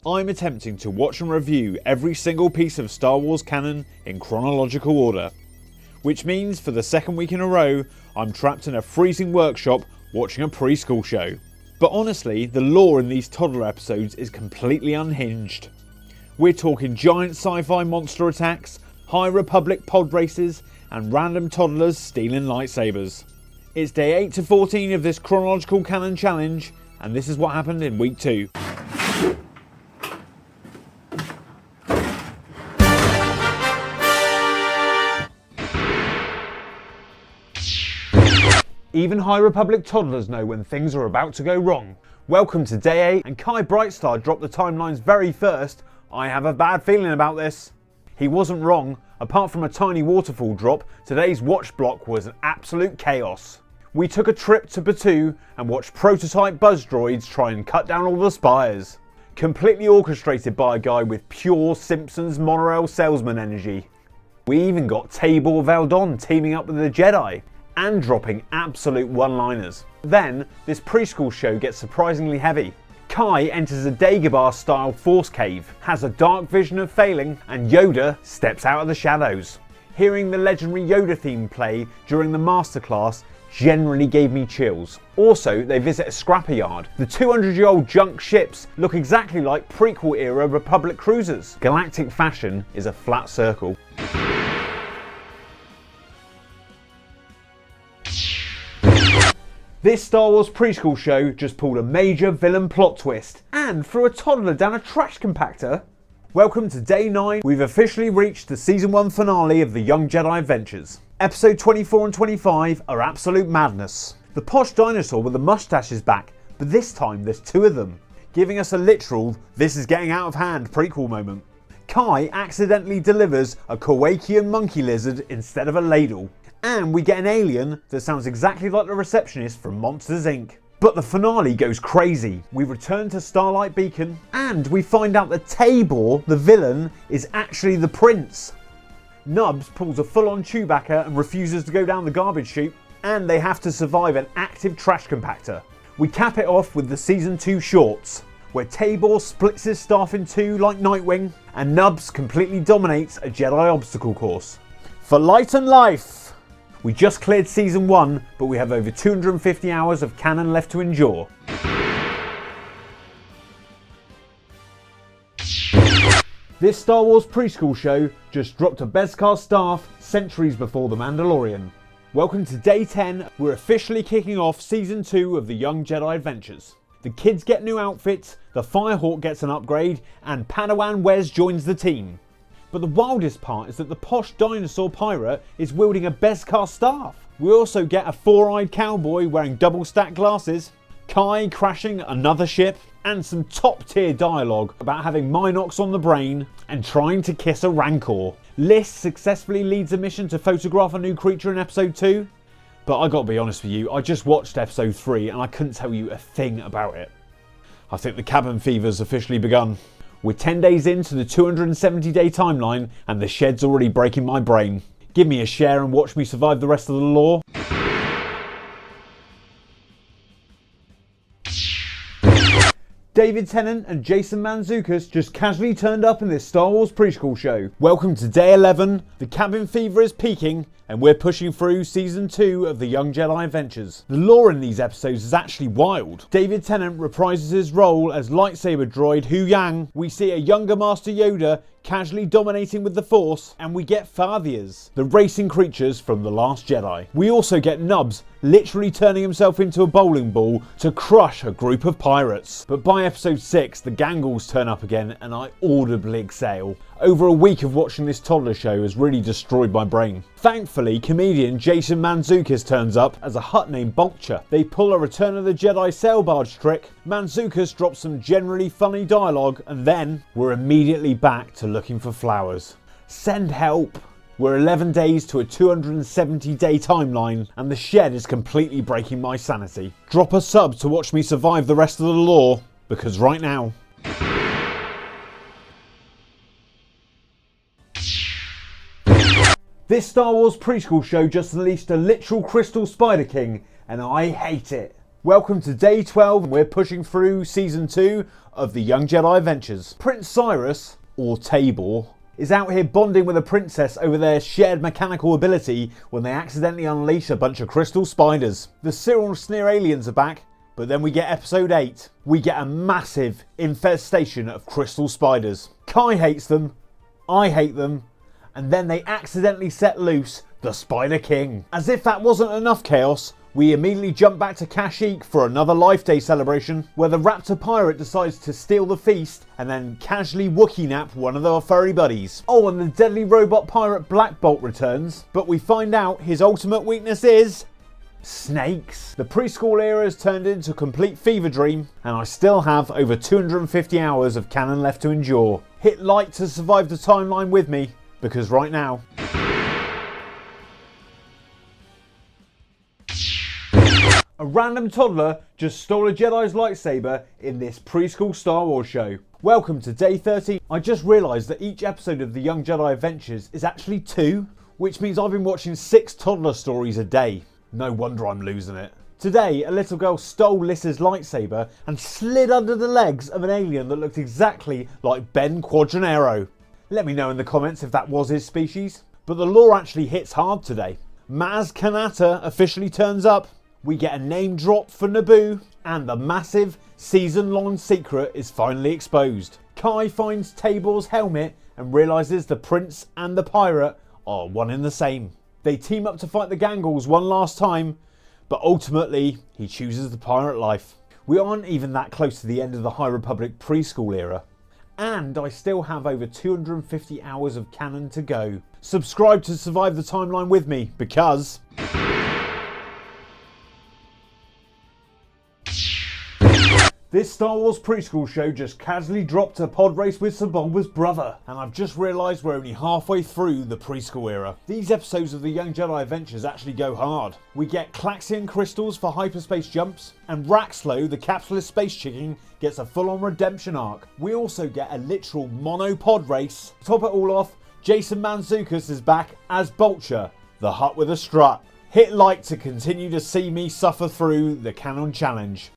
I'm attempting to watch and review every single piece of Star Wars canon in chronological order. Which means for the second week in a row, I'm trapped in a freezing workshop watching a preschool show. But honestly, the lore in these Toddler episodes is completely unhinged. We're talking giant sci-fi monster attacks, High Republic pod races, and random toddlers stealing lightsabers. It's day 8 to 14 of this chronological canon challenge, and this is what happened in week 2. Even High Republic toddlers know when things are about to go wrong. Welcome to day 8, and Kai Brightstar dropped the timelines very first. I have a bad feeling about this. He wasn't wrong. Apart from a tiny waterfall drop, today's watch block was an absolute chaos. We took a trip to Batuu and watched prototype buzz droids try and cut down all the spires. Completely orchestrated by a guy with pure Simpsons monorail salesman energy. We even got Tabor Veldon teaming up with the Jedi and dropping absolute one-liners. Then, this preschool show gets surprisingly heavy. Kai enters a Dagobah-style force cave, has a dark vision of failing, and Yoda steps out of the shadows. Hearing the legendary Yoda theme play during the masterclass generally gave me chills. Also, they visit a scrapyard. The 200-year-old junk ships look exactly like prequel-era Republic cruisers. Galactic fashion is a flat circle. This Star Wars preschool show just pulled a major villain plot twist and threw a toddler down a trash compactor. Welcome to day 9. We've officially reached the season 1 finale of the Young Jedi Adventures. Episode 24 and 25 are absolute madness. The posh dinosaur with the mustache is back, but this time there's 2 of them, giving us a literal "this is getting out of hand" prequel moment. Kai accidentally delivers a Kowakian monkey lizard instead of a ladle. And we get an alien that sounds exactly like the receptionist from Monsters Inc. But the finale goes crazy. We return to Starlight Beacon and we find out that Tabor, the villain, is actually the prince. Nubs pulls a full-on Chewbacca and refuses to go down the garbage chute, and they have to survive an active trash compactor. We cap it off with the season 2 shorts, where Tabor splits his staff in 2 like Nightwing, and Nubs completely dominates a Jedi obstacle course. For light and life! We just cleared season 1, but we have over 250 hours of canon left to endure. This Star Wars preschool show just dropped a Beskar staff centuries before The Mandalorian. Welcome to day 10. We're officially kicking off season 2 of the Young Jedi Adventures. The kids get new outfits, the Firehawk gets an upgrade, and Padawan Wes joins the team. But the wildest part is that the posh dinosaur pirate is wielding a Beskar staff. We also get a 4-eyed cowboy wearing double-stacked glasses, Kai crashing another ship, and some top-tier dialogue about having Minox on the brain and trying to kiss a Rancor. Liz successfully leads a mission to photograph a new creature in episode 2. But I gotta be honest with you, I just watched episode 3 and I couldn't tell you a thing about it. I think the cabin fever's officially begun. We're 10 days into the 270-day timeline and the shed's already breaking my brain. Give me a share and watch me survive the rest of the lore. David Tennant and Jason Mantzoukas just casually turned up in this Star Wars preschool show. Welcome to day 11. The cabin fever is peaking and we're pushing through season 2 of the Young Jedi Adventures. The lore in these episodes is actually wild. David Tennant reprises his role as lightsaber droid Hu Yang. We see a younger Master Yoda casually dominating with the Force, and we get Fathiers, the racing creatures from The Last Jedi. We also get Nubs literally turning himself into a bowling ball to crush a group of pirates. But by episode 6, the Gangles turn up again and I audibly exhale. Over a week of watching this toddler show has really destroyed my brain. Thankfully, comedian Jason Mantzoukas turns up as a Hutt named Vulture. They pull a Return of the Jedi sail barge trick, Mantzoukas drops some generally funny dialogue, and then we're immediately back to looking for flowers. Send help! We're 11 days to a 270-day timeline, and the shed is completely breaking my sanity. Drop a sub to watch me survive the rest of the lore, because right now... This Star Wars preschool show just unleashed a literal crystal Spider King, and I hate it. Welcome to day 12 and we're pushing through season 2 of the Young Jedi Adventures. Prince Cyrus, or Tabor, is out here bonding with a princess over their shared mechanical ability when they accidentally unleash a bunch of crystal spiders. The Cyril Sneer aliens are back, but then we get episode 8. We get a massive infestation of crystal spiders. Kai hates them, I hate them, and then they accidentally set loose the Spider King. As if that wasn't enough chaos, we immediately jump back to Kashyyyk for another Life Day celebration, where the Raptor pirate decides to steal the feast and then casually Wookiee nap one of our furry buddies. Oh, and the deadly robot pirate Black Bolt returns, but we find out his ultimate weakness is snakes. The preschool era has turned into a complete fever dream, and I still have over 250 hours of canon left to endure. Hit like to survive the timeline with me, because right now, a random toddler just stole a Jedi's lightsaber in this preschool Star Wars show. Welcome to day 13. I just realised that each episode of the Young Jedi Adventures is actually 2, which means I've been watching 6 toddler stories a day. No wonder I'm losing it. Today, a little girl stole Lyssa's lightsaber and slid under the legs of an alien that looked exactly like Ben Quadranero. Let me know in the comments if that was his species. But the lore actually hits hard today. Maz Kanata officially turns up. We get a name drop for Naboo, and the massive season-long secret is finally exposed. Kai finds Tabor's helmet and realises the prince and the pirate are one and the same. They team up to fight the Gangles one last time, but ultimately he chooses the pirate life. We aren't even that close to the end of the High Republic preschool era, and I still have over 250 hours of canon to go. Subscribe to survive the timeline with me, because this Star Wars preschool show just casually dropped a pod race with Sebulba's brother, and I've just realised we're only halfway through the preschool era. These episodes of the Young Jedi Adventures actually go hard. We get Klaxian crystals for hyperspace jumps, and Raxlow, the capitalist space chicken, gets a full-on redemption arc. We also get a literal mono pod race. To top it all off, Jason Mantzoukas is back as Vulture, the hut with a strut. Hit like to continue to see me suffer through the canon challenge.